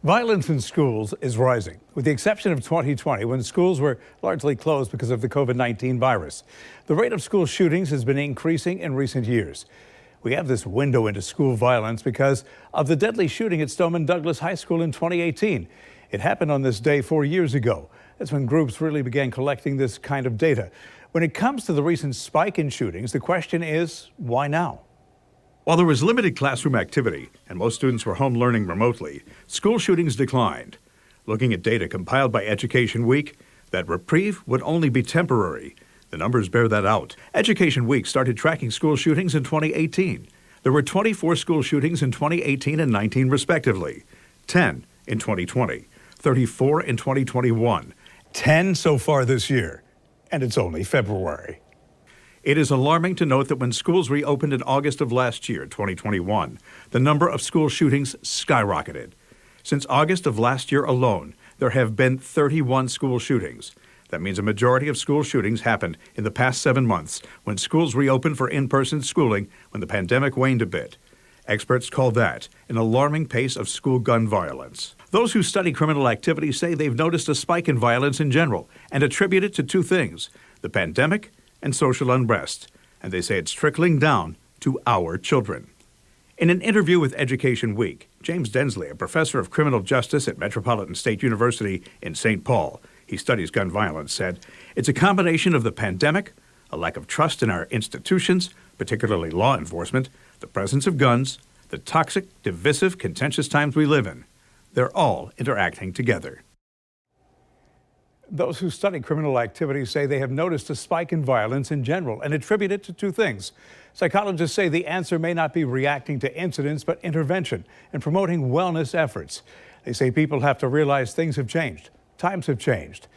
Violence in schools is rising, with the exception of 2020, when schools were largely closed because of the COVID-19 virus. The rate of school shootings has been increasing in recent years. We have this window into school violence because of the deadly shooting at Stoneman Douglas High School in 2018. It happened on this day 4 years ago. That's when groups really began collecting this kind of data. When it comes to the recent spike in shootings, the question is, why now? While there was limited classroom activity and most students were home learning remotely, school shootings declined. Looking at data compiled by Education Week, that reprieve would only be temporary. The numbers bear that out. Education Week started tracking school shootings in 2018. There were 24 school shootings in 2018 and 19 respectively, 10 in 2020, 34 in 2021, 10 so far this year, and it's only February. It is alarming to note that when schools reopened in August of last year, 2021, the number of school shootings skyrocketed. Since August of last year alone, there have been 31 school shootings. That means a majority of school shootings happened in the past 7 months when schools reopened for in-person schooling when the pandemic waned a bit. Experts call that an alarming pace of school gun violence. Those who study criminal activity say they've noticed a spike in violence in general and attribute it to two things: the pandemic and social unrest, and they say it's trickling down to our children. In an interview with Education Week, James Densley, a professor of criminal justice at Metropolitan State University in St. Paul, he studies gun violence, said, "It's a combination of the pandemic, a lack of trust in our institutions, particularly law enforcement, the presence of guns, the toxic, divisive, contentious times we live in. They're all interacting together." Those who study criminal activity say they have noticed a spike in violence in general and attribute it to two things. Psychologists say the answer may not be reacting to incidents, but intervention and promoting wellness efforts. They say people have to realize things have changed, times have changed,